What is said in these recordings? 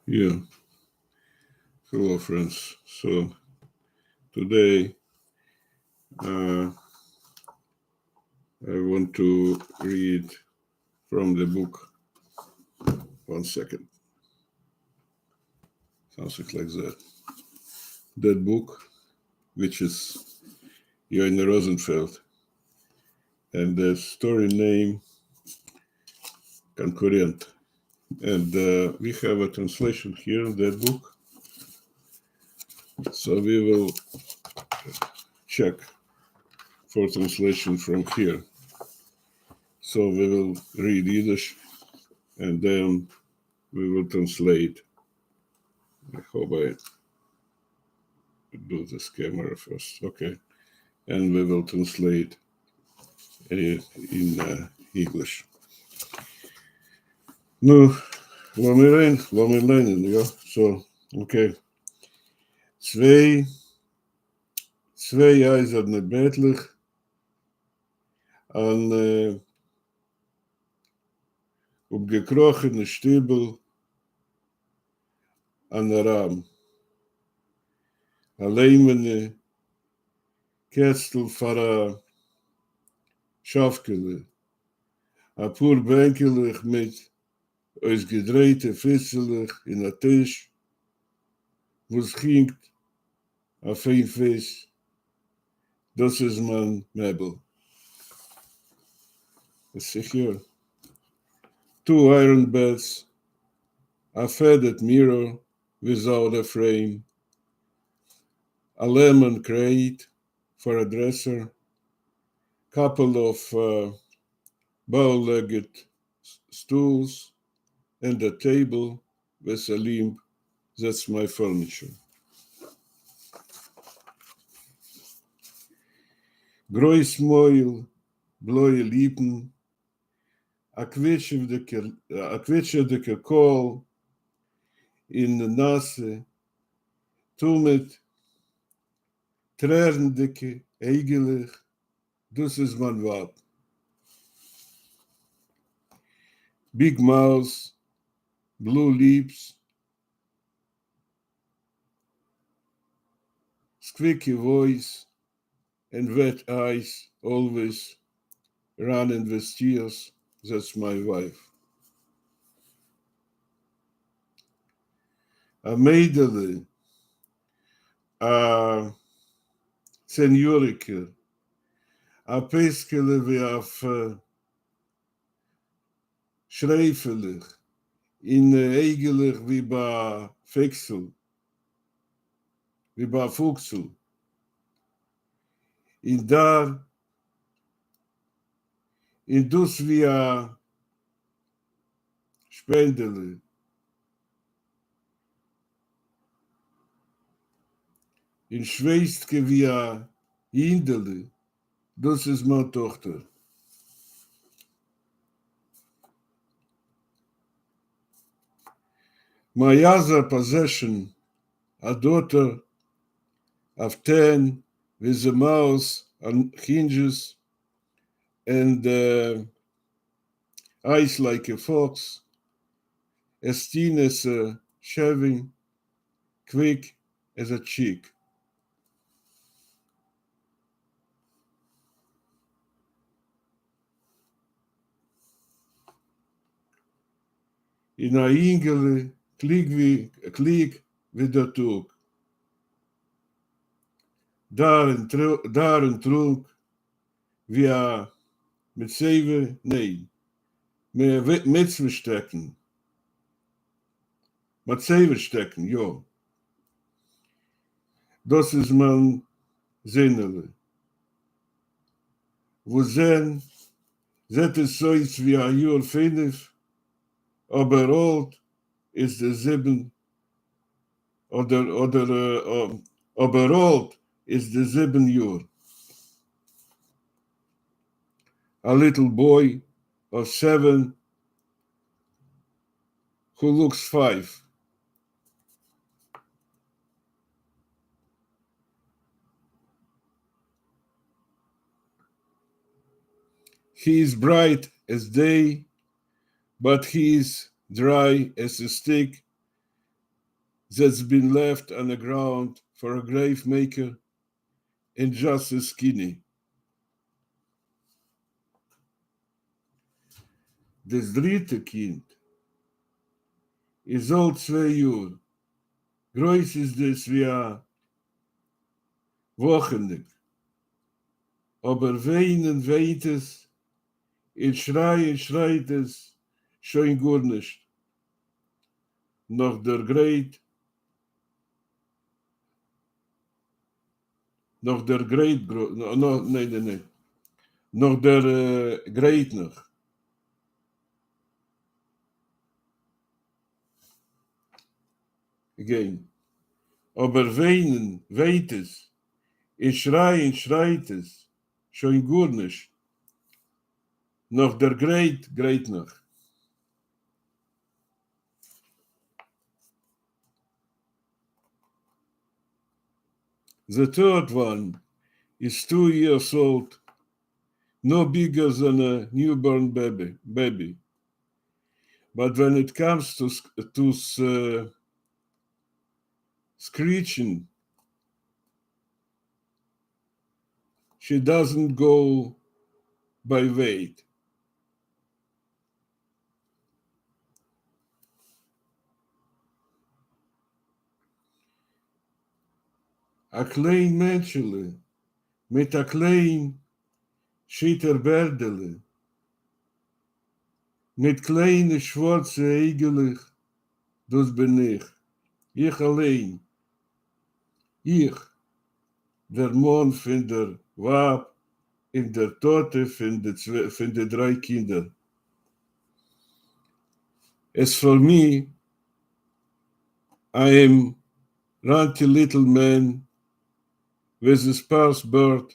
Yeah, hello, friends. So today uh, I want to read from the book. 1 second, something like that. That book, which is Jonah Rosenfeld, and the story name Konkurent. And we have a translation here in that book. So we will check for translation from here. So we will read Yiddish and then we will translate. I hope I do this camera first. Okay. And we will translate in English. Ну, laat me lijnen, ja. Zo, oké. Twee ijzerne bedlig aan op gekrochene stiebel aan de raam. Alleen mijn kerstel voor schafkele. A poer benkelig met uitgedreite visselig in a tisch. Was gingt a fijn vis. Dat is mijn meubel. Secure. 2 iron beds, a faded mirror without a frame, a lemon crate for a dresser, couple of bow-legged stools, and a table with a limb. That's my furniture. Groismoil, blauwe lippen, a kwetsjerdeke kool in de nasse, toe met trerendike, eigelig, dus is mijn wat. Big mouth, blue lips, squeaky voice, and wet eyes, always running with tears. That's my wife. A meidele, a seniorike, a peskele wie af schrijfelig, in eigelig wie ba fixel, wie ba fuchsel. In daar, in dus wie a spendele. In schweestke wie a hindele. Dus is mijn dochter. My other possession, a daughter of 10 with a mouth on hinges and eyes like a fox, as thin as a shaving, quick as a chick. In a ingele kliek with the took. Daar een trunk via met 7, nee, met 7 stekken. Met 7 stekken, ja. Dat is mijn zinnele. Wo zijn, zet is zoiets wie a jaar 5, aber oud is de 7, aber oud is de 7 jaar. A little boy of 7 who looks 5. He is bright as day, but he is dry as a stick that's been left on the ground for a grave maker and just as skinny. Das dritte Kind ist all 2 Uhr. Groß ist es wie ein Wochenende. Aber weinen weint es, und schreit es, schon gut nicht. Noch der Great noch der Great noch. Again. Aber weinen weint es, und schreit es, schon gut nicht. Noch der Great noch. The third one is 2 years old, no bigger than a newborn baby. But when it comes to screeching, she doesn't go by weight. A klein Menschele mit a klein schitter Bärdele, mit kleine schwarze Eigelich, das bin ich. Ich allein. Ich, der Mann von der Wab in der Tote von der 3 Kinder. As for me, I am ranty little man with a sparse beard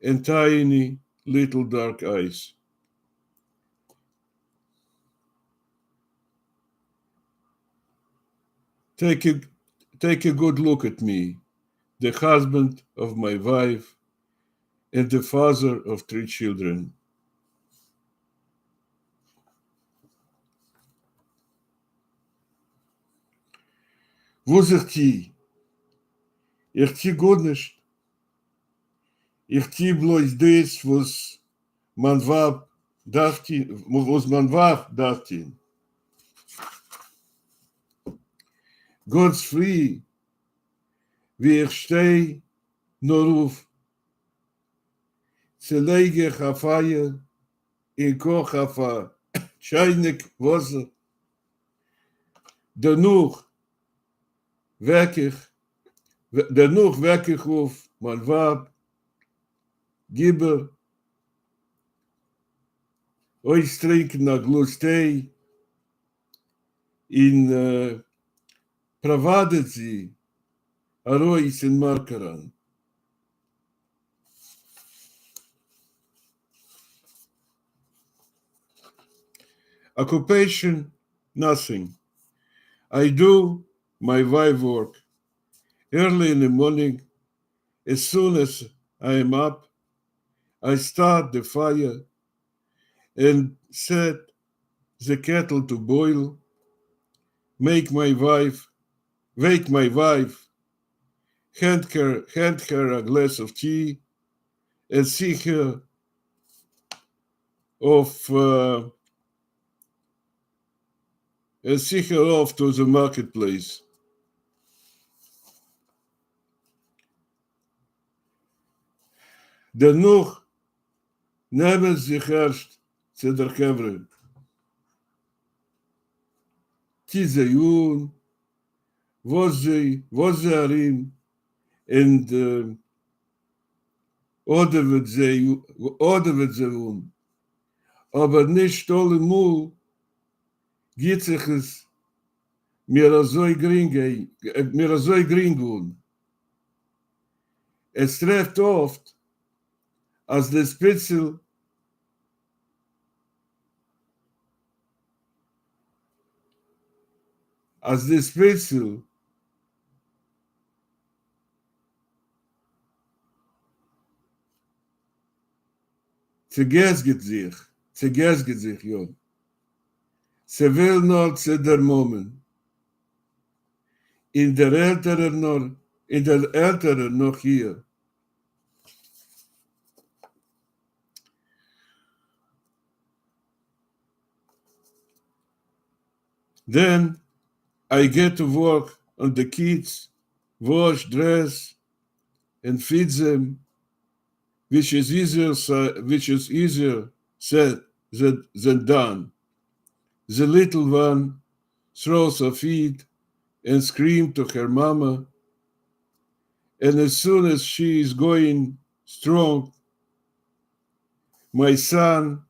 and tiny little dark eyes. Take a good look at me, the husband of my wife and the father of 3 children. Wo sagt die? Ich zieh gut nicht. Ich zieh bloß das, was man war, darf ihn. Ganz früh, wie ich steh, nur auf, zerlege ich auf Feier, ich koch auf ein Scheinig Wasser. Danach werk ich auf mein Wab, gebe euch trinken ein Glas Tee, in provadet sie a Reus in Markeran. Occupation, nothing. I do my wife work. Early in the morning, as soon as I am up, I start the fire and set the kettle to boil, wake my wife, hand her a glass of tea, and see her off to the marketplace. Danach nehmen sich erst zu der Kevre. Tizayun, was sie harin, und oder wird sie aber nicht allemal geht sich es mir so gering. Es trifft oft, als der Spitzel zergesget sich, ja. Sie will nur zu der Moment. in der ältere noch hier. Then I get to work on the kids, wash, dress, and feed them, which is easier said than done. The little one throws her feet and screams to her mama, and as soon as she is going strong, my son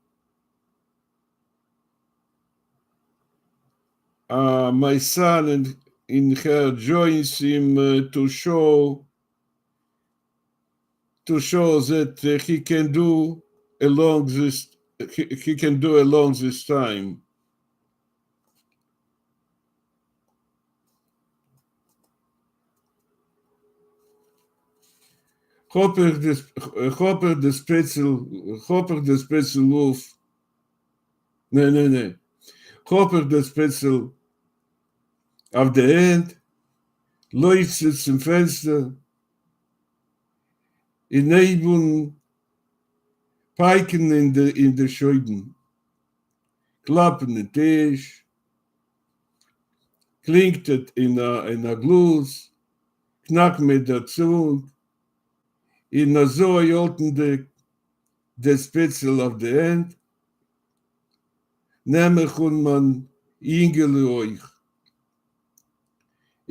and in her joins him to show that he can do along this time. Hopper the Spitzel Wolf. Nee. Hopper the Spitzel auf der End, leuchtet zum Fenster, in Nebeln, Peiken in der Scheiben, klappen den Tisch, klingt in a Gluss, knack mit der Zunge, in a so jolten der Spitzel auf der End, nämlich und man ingele euch.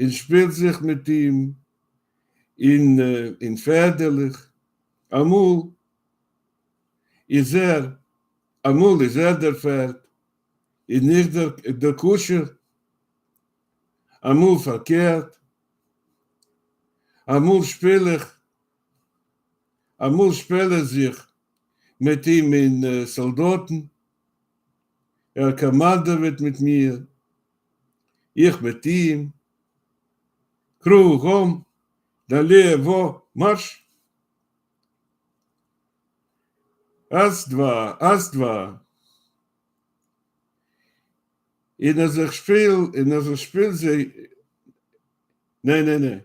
Es spielt sich mit ihm in Pferdelich. Amul is der Pferd, in nicht der Kuscher. Amul verkehrt. Amul spiele sich mit ihm in Soldaten. Commander wird mit mir. Ich mit ihm. Krug om, dan leer wo, marsch. As dva. In als ich spiel sie, nee.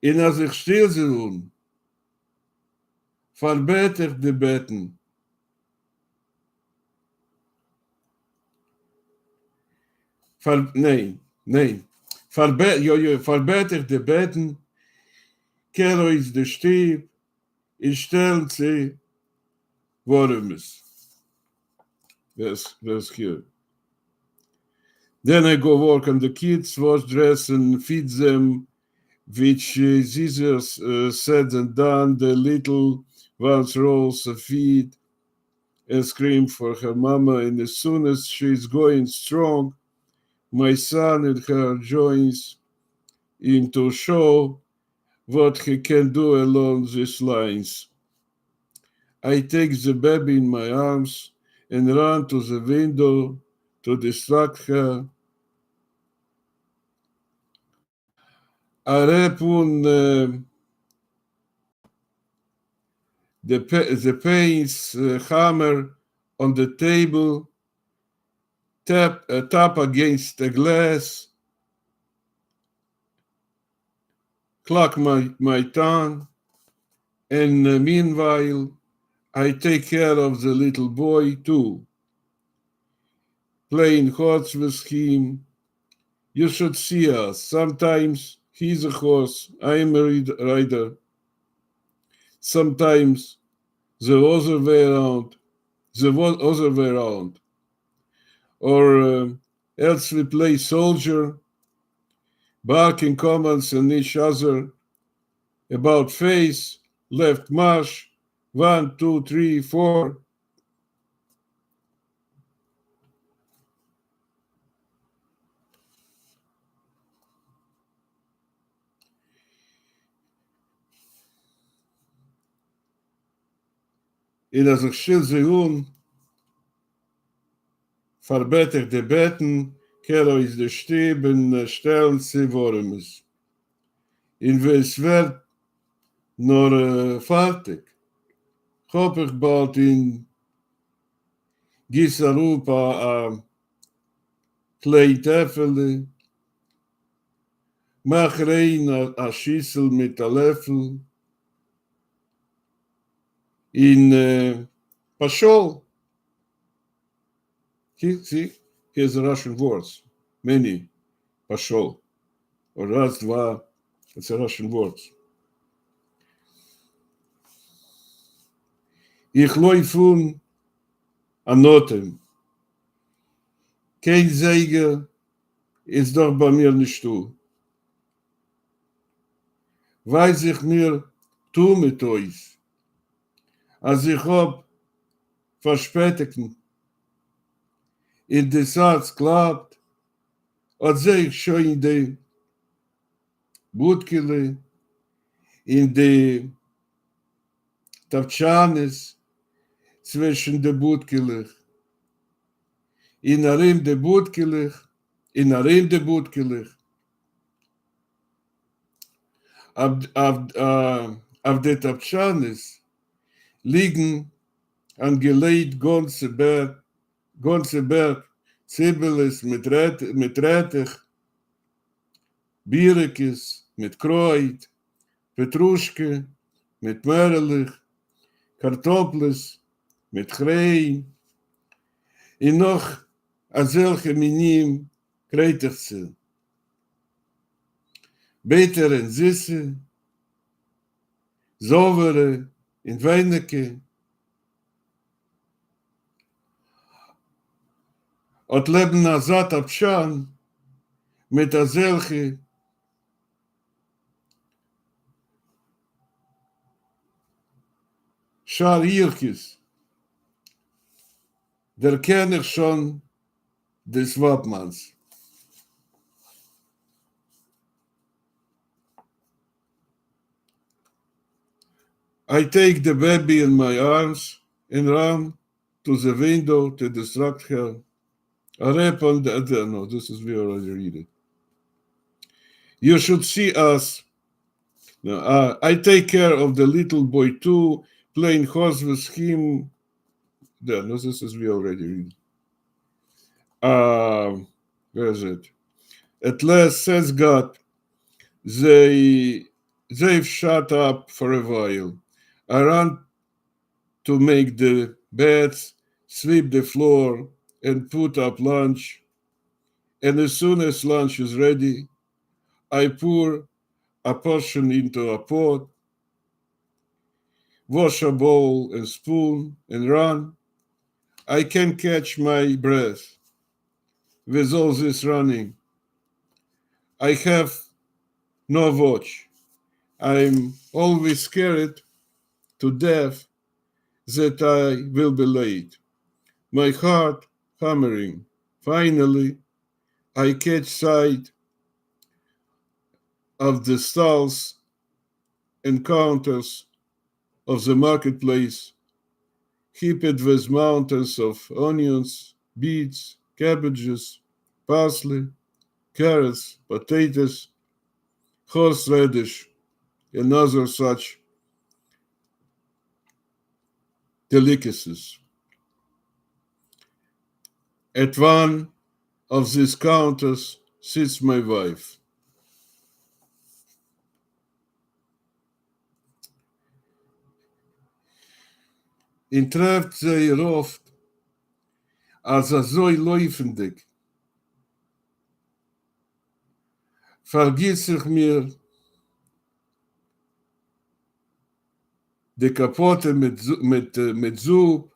In als ich stil sie doen, verbeter de Betten. Nee. Verbeter de Betten, kero is de Stieb, in stellen sie, worum es. That's here. Then I go work on the kids, wash, dress, and feed them, which is easier said than done. The little ones rolls her feet and scream for her mama, and as soon as she's going strong, my son and her joins in to show what he can do along these lines. I take the baby in my arms and run to the window to distract her. I rap on the paints hammer on the table, tap against the glass, cluck my tongue, and meanwhile, I take care of the little boy too, playing horse with him. You should see us. Sometimes he's a horse, I'm a rider. Sometimes the other way around. Or else we play soldier, barking commands on each other, about face, left march, 1, 2, 3, 4. In als ich still sie verbeter de Betten, kero is de Stieben, stellen sie worum es. In es wird nur fertig. Hab ich bald in Gisarupa klein Tefele, mach rein a Schüssel mit a Löffel, in Pashol. See, here's the Russian words, many, Pashol, or раз, два, it's a Russian words. Ich läufun anotem. Kein Seiger ist doch bei mir nicht du. Weiß ich mir tu mit euch, als ich hab verspätigen. In der Satz klappt, als seh ich schon in die Butkele, in die Tapchanes zwischen der Butkele, in Arim der Butkele, in Arim der Butkele. Auf der Tapchanes liegen angelegt ganze Berg, Zibeles mit Rettich, Bierekes mit Kreuz, Petruschke mit Mörlich, Kartoffeles mit Grei, und noch a solche Minim Kreiterze. Beter en Sisse, Sovere in Weineke, ot leben a Zat Abschan mit a solche Scharierkes. Der kenn ich schon des Wappmanns. I take the baby in my arms and run to the window to distract her. I rap on the, no, this is, we already read it. You should see us. No, I take care of the little boy too, playing horse with him. No, this is, we already read it. Where is it? At last, says God, they've shut up for a while. I run to make the beds, sweep the floor, and put up lunch. And as soon as lunch is ready, I pour a portion into a pot, wash a bowl and spoon, and run. I can catch my breath with all this running. I have no watch. I'm always scared to death that I will be late. My heart hammering. Finally, I catch sight of the stalls and counters of the marketplace, heaped with mountains of onions, beets, cabbages, parsley, carrots, potatoes, horseradish, and other such delicacies. At one of these counters sits my wife. In treft zij oft als zo leufendig. Vergiet sich mir de kapotte mit Sub,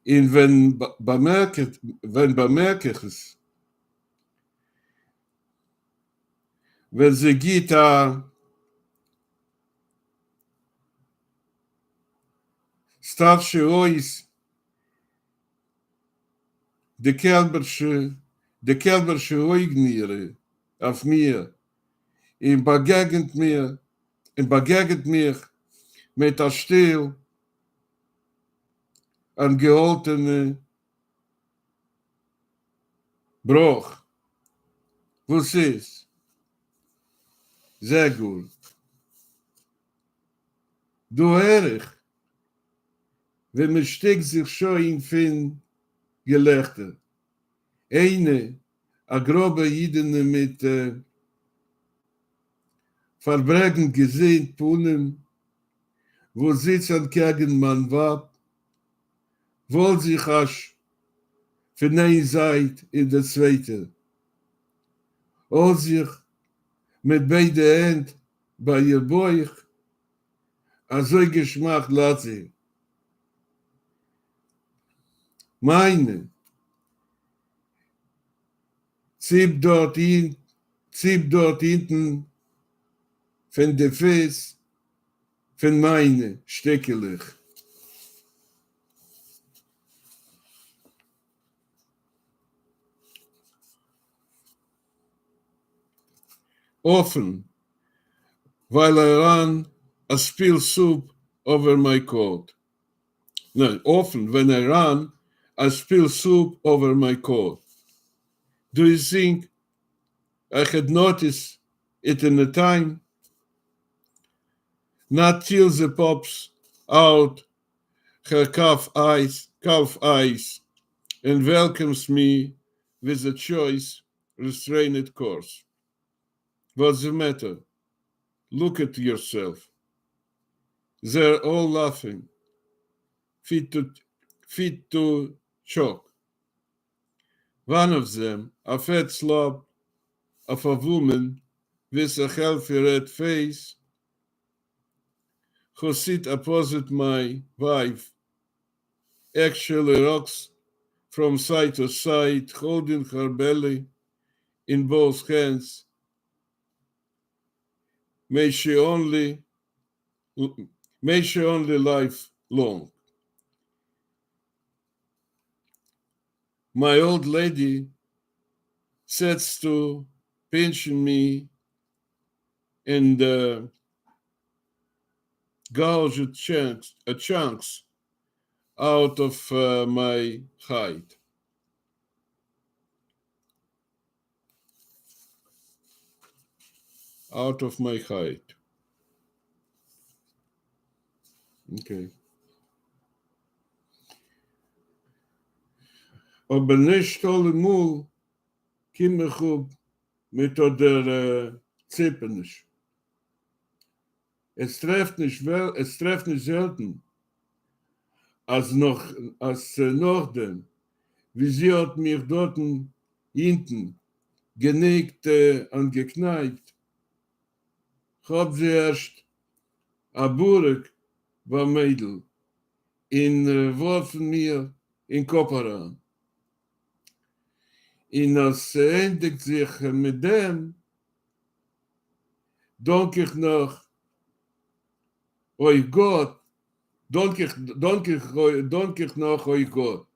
in wenn bemerke ich es, wenn sie geht starsze ois, de kelbersche Oigniere auf mir, in begegnet mir mit a still an geholtene Bruch. Was ist? Sehr gut. Du Erich, wenn man steckt sich schon in fin Gelächter. Eine, a grobe Jidene mit Verbrechen gesehen, Punen, wo sitzen gegen man Wab, wohl sich asch, für nein seid in der Zweite. All sich mit beide Händen bei ihr Beuch, also Geschmack lasse. Meine, zieb dort hinten von der Fes, von meine, steckelig. Offen, weil ran a spill soup over my coat. No, often when I run, I spill soup over my coat. Do you think I had noticed it in the time? Not till the pops out her calf eyes, and welcomes me with a choice, restrained course. What's the matter? Look at yourself. They're all laughing, fit to choke. One of them, a fat slob of a woman with a healthy red face, who sit opposite my wife, actually rocks from side to side, holding her belly in both hands. May she only live long. My old lady sets to pinching me and gouge chunks out of my hide. Out of my hide. Okay. Aber nicht allemal komme ich auf mit der Zippenisch. Es trifft nicht selten, als nachdem, wie sie hat mich dort hinten genickt und gekneipt, hab sie erst a Burg war Mädel in warfen mir in Kopperan. In als endigt sich mit dem, dank ich noch euch Gott, dank ich noch euch Gott.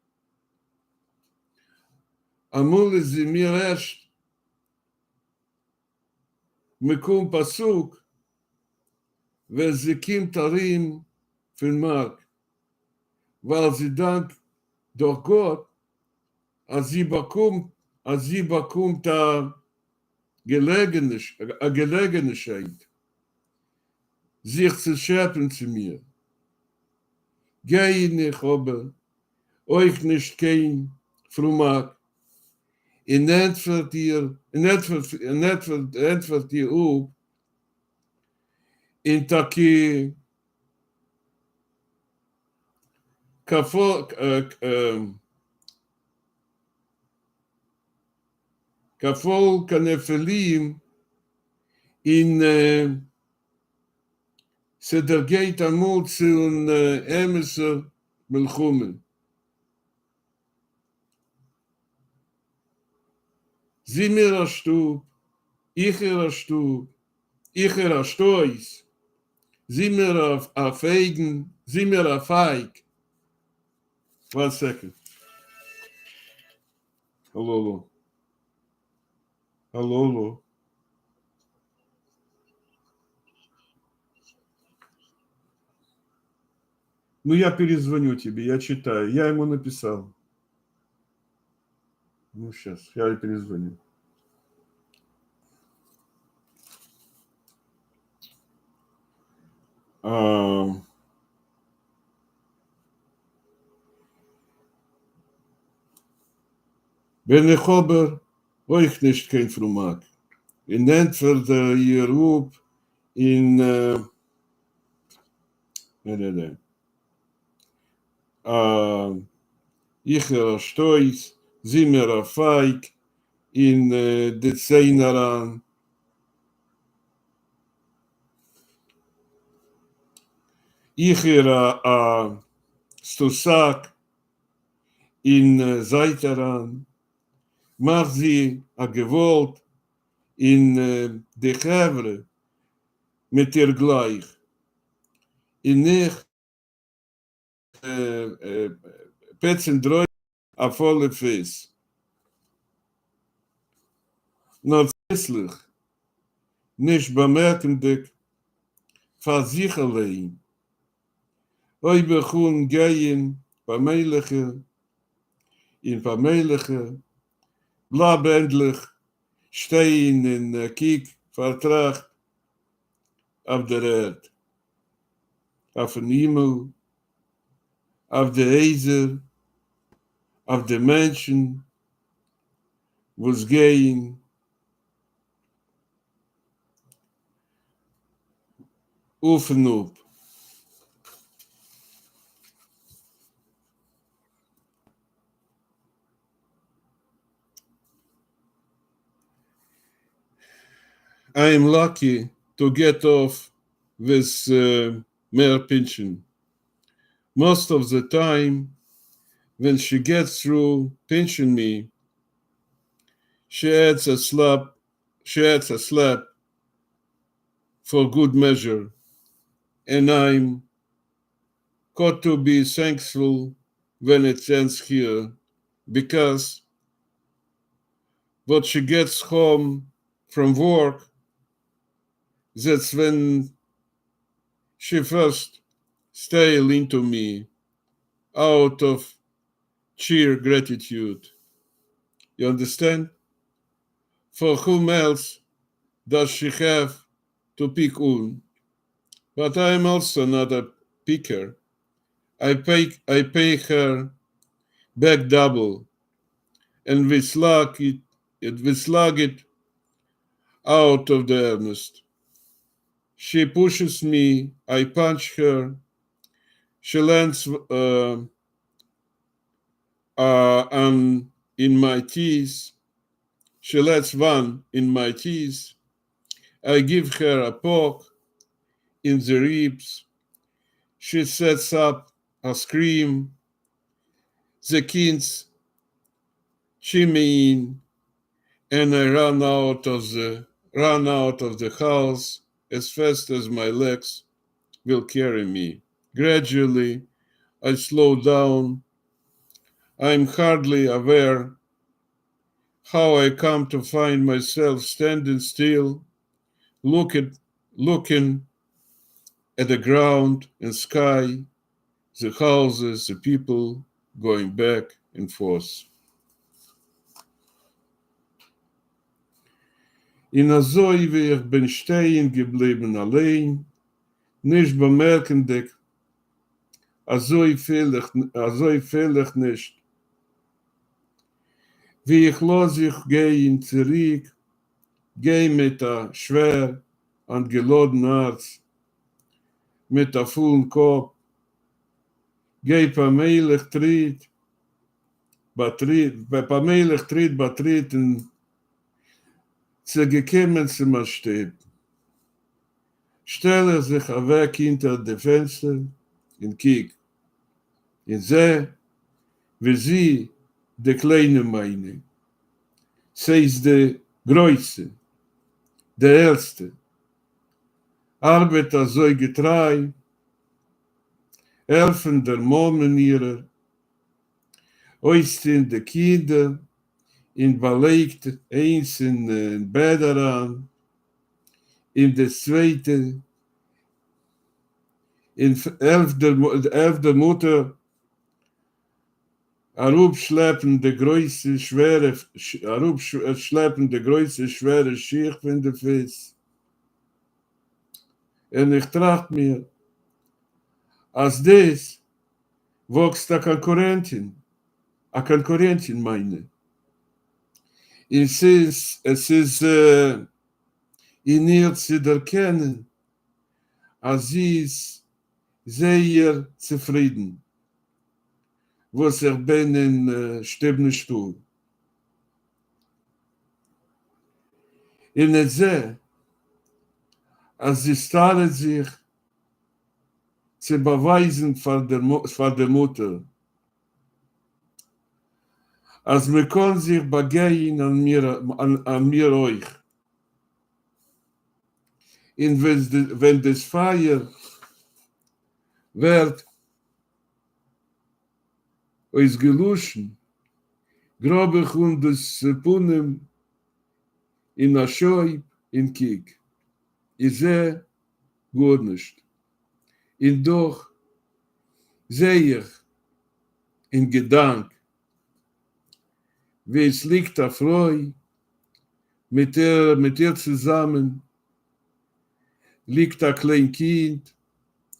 Amul ist sie mir erst mekum Pasuk, weil sie kommt darin von Mark, weil sie dank durch Gott, als sie bekommt a Gelegenheit, sich zu schäppen zu mir. Geh nicht aber, euch nicht kein Frumak, in entfert ihr auch, in Taki Kafol Kanefelim in Sedergeit Amut und Emerson Melchumen. Sie mir a Stub, ich a Stub, ich a Stois, sie mir a Feigen, sie mir a Feig. 1 second. Hello. Ну, я перезвоню тебе, я читаю. Я ему написал. Ну, сейчас, я перезвоню. Wenn ich aber euch nicht kein Frumak, in entweder ihr Rub, in Icher Stois, Zimmer Feig, in de Zeineran, Icher Stusak, in Zeiteran, Marzi a Gewolt, in de Gevre, met ihr gleich. In nicht Petzen droi a volle Fes. Natürlich nicht bemerkendig für sich allein. Oi bechun gehen Pamelige, in Pamelige, blab endlich stehen in Kiek vertracht auf der Erd, auf den Himmel, auf der Ezer, auf den Menschen, wo's gehen, auf und up. I am lucky to get off with mere pension. Most of the time, when she gets through pinching me, she adds a slap for good measure, and I'm got to be thankful when it ends here, because when she gets home from work, that's when she first style into me out of sheer gratitude. You understand? For whom else does she have to pick on? But I am also not a picker. I pay her back double, and we slug it out of the earnest. She pushes me, I punch her. She lands in my teeth. She lets one in my teeth. I give her a poke in the ribs. She sets up a scream. The kids chimney in, and I run out of the house as fast as my legs will carry me. Gradually, I slow down. I'm hardly aware how I come to find myself standing still, looking at the ground and sky, the houses, the people going back and forth. In azoi wie ich bin stehen geblieben allein, nicht bemerkendig, azoi vielleicht nicht. Wie ich los ich gehen zurück, geh mit a schwer und geladen Herz, mit a vollen Kopf, geh pamelig tritt, betreten, zu gekommen zum Maßstab. Stelle sich weg hinter die Fenster und kiek. Und seh, wie sie, die kleine meine, sie ist die Größte, die Erste, arbeitet so getreu, helfen der Momen ihrer, oisten die Kinder, in belegt eins in Bäder an, in das zweite, in elfte Mutter, schleppen de größte schwere Schicht von der Fes. Und ich tracht mir, als das wächst a Konkurrentin meine. Es ist in ihr zu erkennen, als sie ist sehr zufrieden, was bin in Stebnestuhl. In het ze, als sie startet sich zu beweisen vor der Mutter, als wir können sich begehen an mir euch. Und wenn das Feuer wird euch geluschen, glaube ich und das Punem in der Scheu in Kik. Ich sehe gut nicht. Und doch sehe ich in Gedanken, wie es liegt der Freude mit ihr zusammen, liegt ein kleines Kind,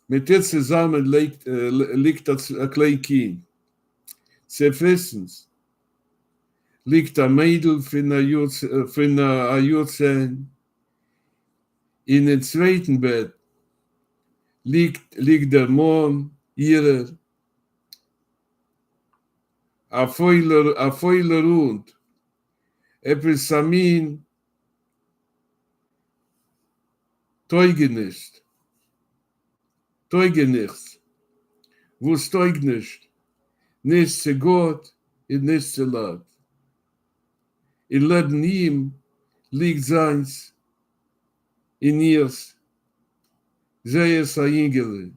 mit ihr zusammen liegt ein kleines Kind. Zerfressens liegt ein Mädel von einer Jahrzehnt. In dem zweiten Bett liegt der Mann ihrer, a Feuler rund, etwas Samin, Teugenicht, wo es teugt nicht zu Gott und nicht zu Leid. In Leben ihm liegt seins, in ihrs, sei es ein Engel.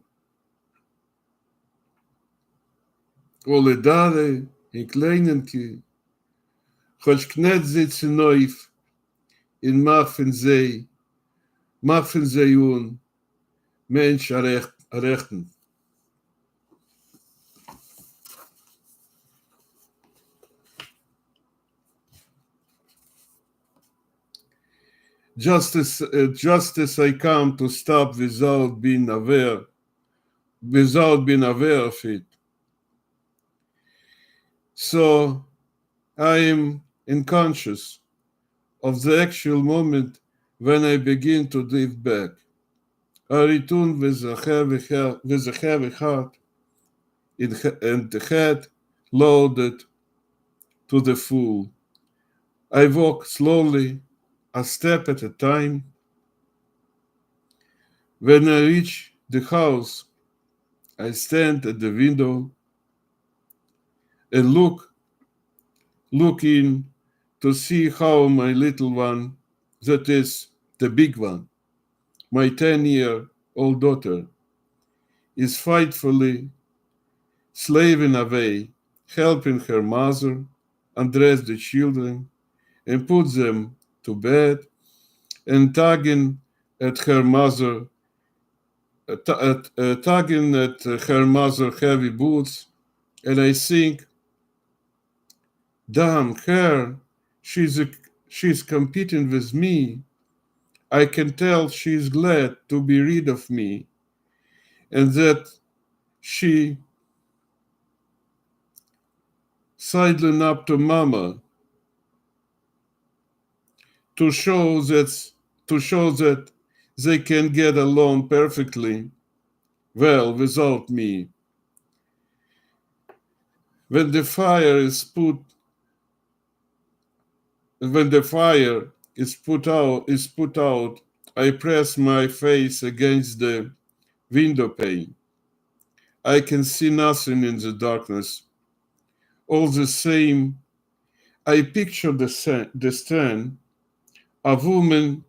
Alle Dare, in kleinen Ki, choć knet sitzen neuf, in machen sie un, Mensch errechten. Just as I come to stop without being aware of it. So I am unconscious of the actual moment when I begin to drift back. I return with a heavy heart and the head loaded to the full. I walk slowly, a step at a time. When I reach the house, I stand at the window and look in to see how my little one, that is, the big one, my 10-year-old daughter, is faithfully slaving away, helping her mother undress the children and put them to bed, and tugging at her mother heavy boots. And I think, damn her, she's competing with me. I can tell she's glad to be rid of me, and that she sidling up to Mama to show that they can get along perfectly well without me. When the fire is put out, I press my face against the window pane. I can see nothing in the darkness. All the same, I picture the scene, a woman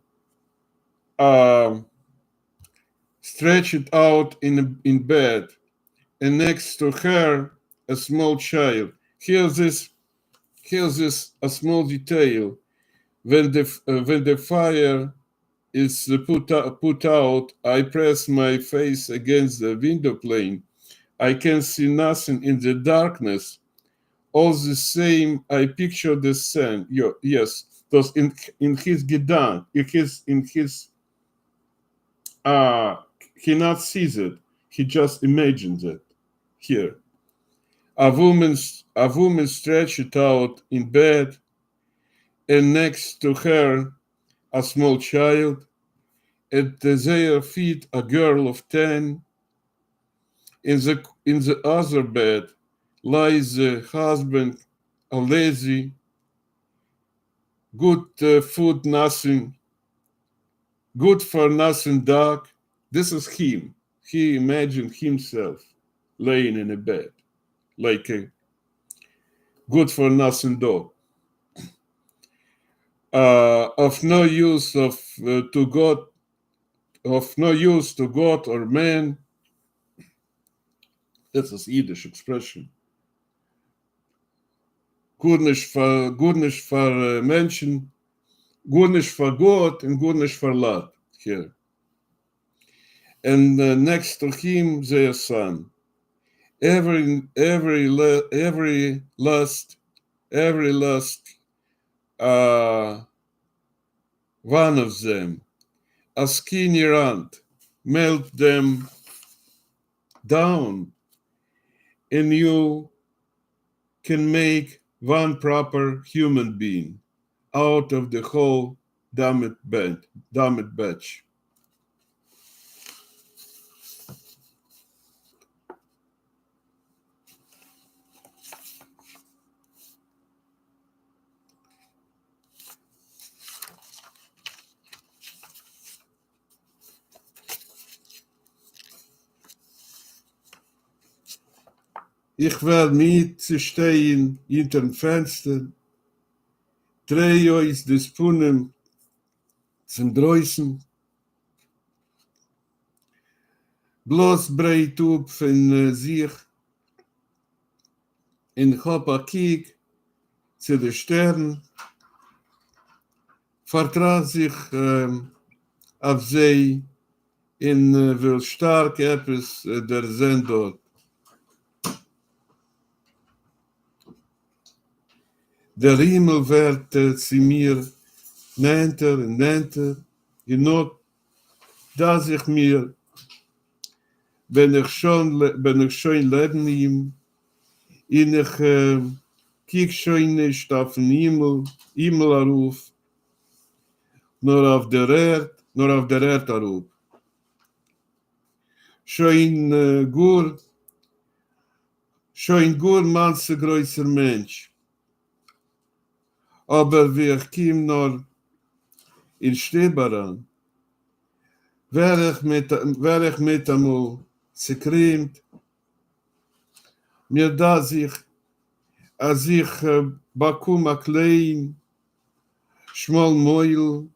stretched out in bed, and next to her a small child. Here's a small detail. When the fire is put out, I press my face against the window pane. I can see nothing in the darkness. All the same, I picture the scene. Yes, thus in his gedank, he not sees it. He just imagines it. Here, a woman stretched out in bed, and next to her a small child, at their feet a girl of 10. In the other bed lies the husband, a lazy, good food nothing, good for nothing dog. This is him. He imagined himself laying in a bed like a good for nothing dog. Of no use to God, of no use to God or man. That's a Yiddish expression. Gut nicht für Menschen, gut nicht für Gott and gut nicht für Lot here. And next to him, their son. Every last, one of them, a skinny rant, melt them down, and you can make one proper human being out of the whole damned batch. Ich werde mitzustehen hinter dem Fenster, drehe euch des Punnen zum Dreußen, bloß breit up von sich, in hab a Kiek zu den Sternen, vertraut sich auf sie, in will stark etwas der sind dort. Der Himmel wird zu mir nennter und nennter, genug, dass ich mir, wenn ich schon leben ihm, und ich kiek schon nicht auf den Himmel auf, nur auf der Erde auf. Schon gut manche größer Mensch. Aber wie ich kim nur in Steberan, wär ich mit einmal zerkrimmt, mir da sich, als ich bakum a klein, schmal Meul,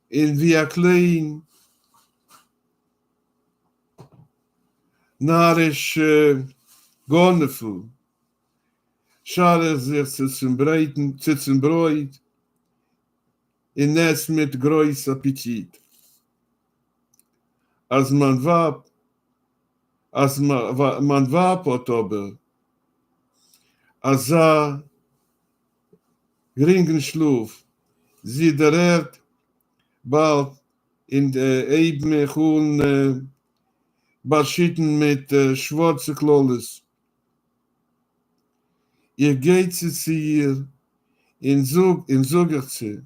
in wie a klein, narisch Gonefel, schare sich zu zum Bräut, in es mit groß Appetit. Als man wab hat aber, als geringen Schlaf, sie der Erd bald in der Ebene schon beschitten mit schwarzen Klolles. Ihr geht zu ihr in Sugerze,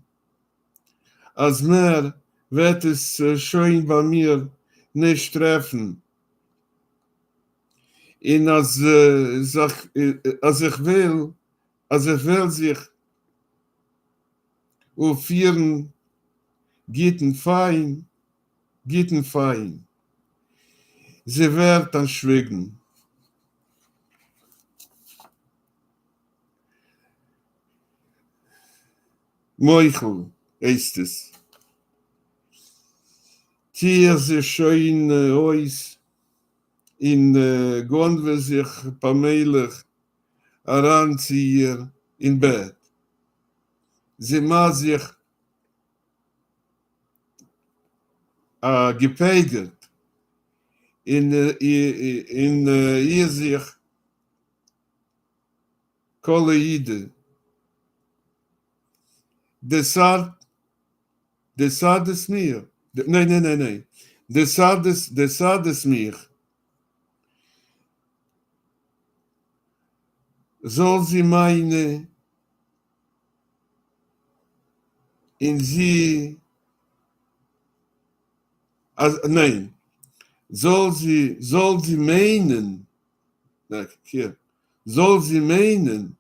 als mehr wird es schon bei mir nicht treffen. Und als ich will sich auf ihren gitten fein, sie wird dann schweigen. Meuchel ist es. Tier sie schön aus, in Gondwe sich pamelig heranziehen in Bett. Sie macht sich gepeigert in ihr sich Koleide. Desart es mir. Nein. Desart es mir. Soll sie meine in sie Nein, soll sie meinen, hier, soll sie meinen,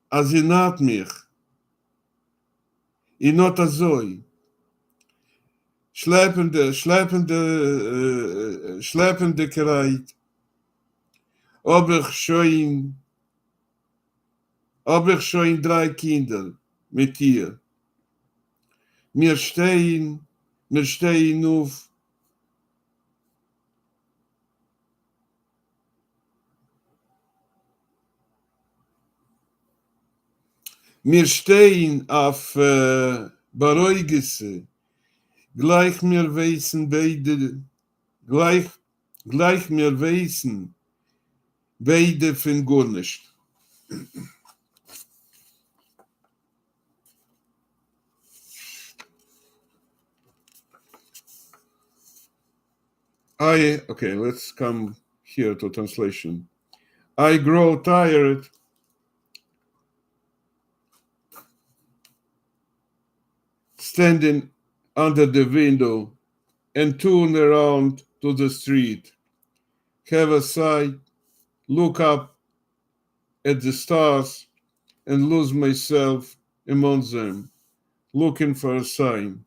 als sie naht mich, in not azoi, schleppende Kereit, ob ich schon 3 Kinder mit ihr. Wir stehen auf, Beruhigesse, gleich mir wissen beide, gleich mir wissen beide von gar nicht. Okay, let's come here to translation. I grow tired standing under the window and turn around to the street, have a sigh, look up at the stars and lose myself among them, looking for a sign.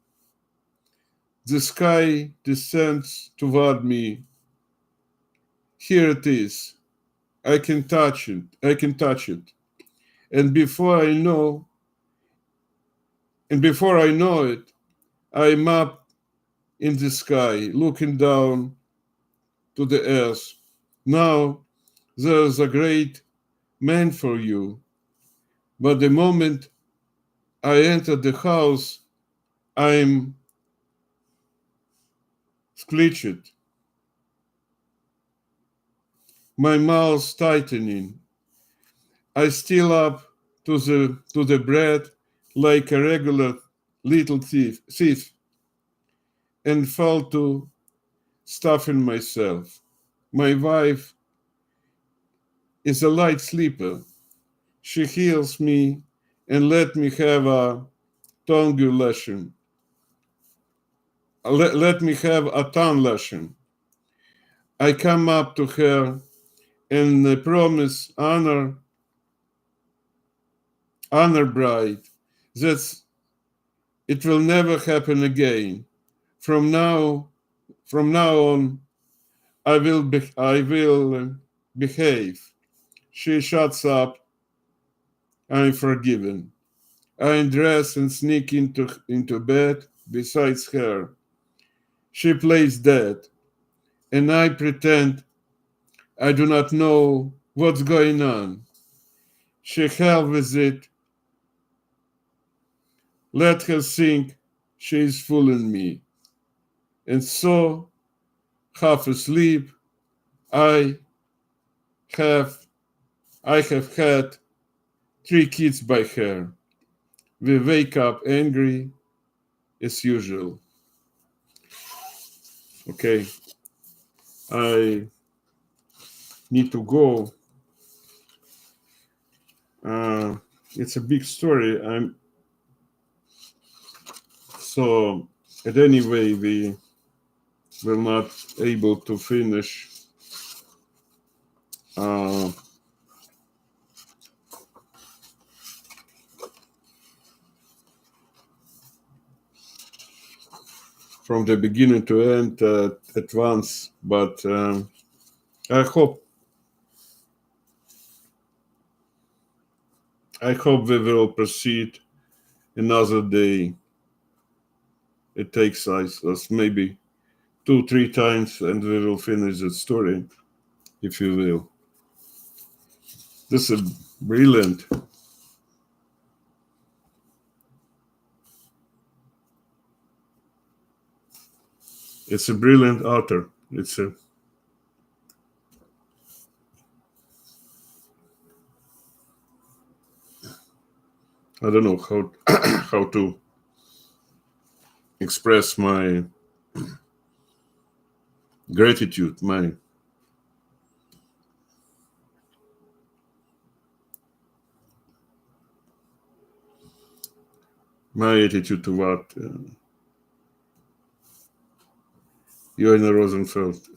The sky descends toward me. Here it is. I can touch it. And before I know it, I'm up in the sky, looking down to the earth. Now there's a great man for you. But the moment I enter the house, I'm screeched, my mouth tightening. I steal up to the bread like a regular little thief, and fall to stuffing myself. My wife is a light sleeper. She heals me and let me have a tongue lesson. Let me have a tongue lesson. I come up to her and promise honor bride that it will never happen again. From now on, I will behave. She shuts up. I'm forgiven. I undress and sneak into bed beside her. She plays dead, and I pretend I do not know what's going on. She hell with it. Let her think she is fooling me. And so, half asleep, I have had 3 kids by her. We wake up angry as usual. Okay, I need to go. It's a big story. So at any way we were not able to finish from the beginning to end at once, but I hope we will proceed another day. It takes us maybe 2-3 times, and we will finish the story, if you will. This is brilliant. It's a brilliant author. I don't know how to express my gratitude, my attitude toward Jonah Rosenfeld.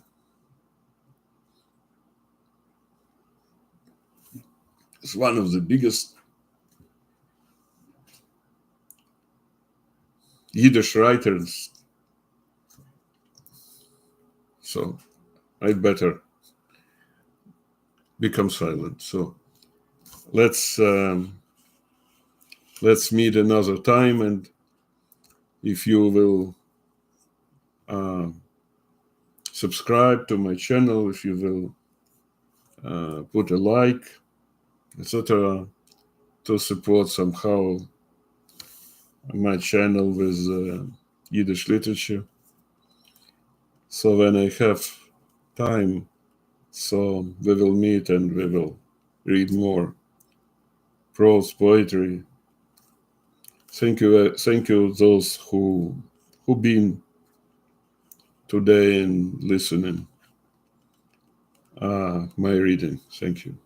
Is one of the biggest Yiddish writers. So I'd better become silent. So let's meet another time, and if you will subscribe to my channel, if you will put a like, etc., to support somehow my channel with Yiddish literature. So when I have time, so we will meet and we will read more prose poetry. Thank you those who been today and listening my reading. Thank you.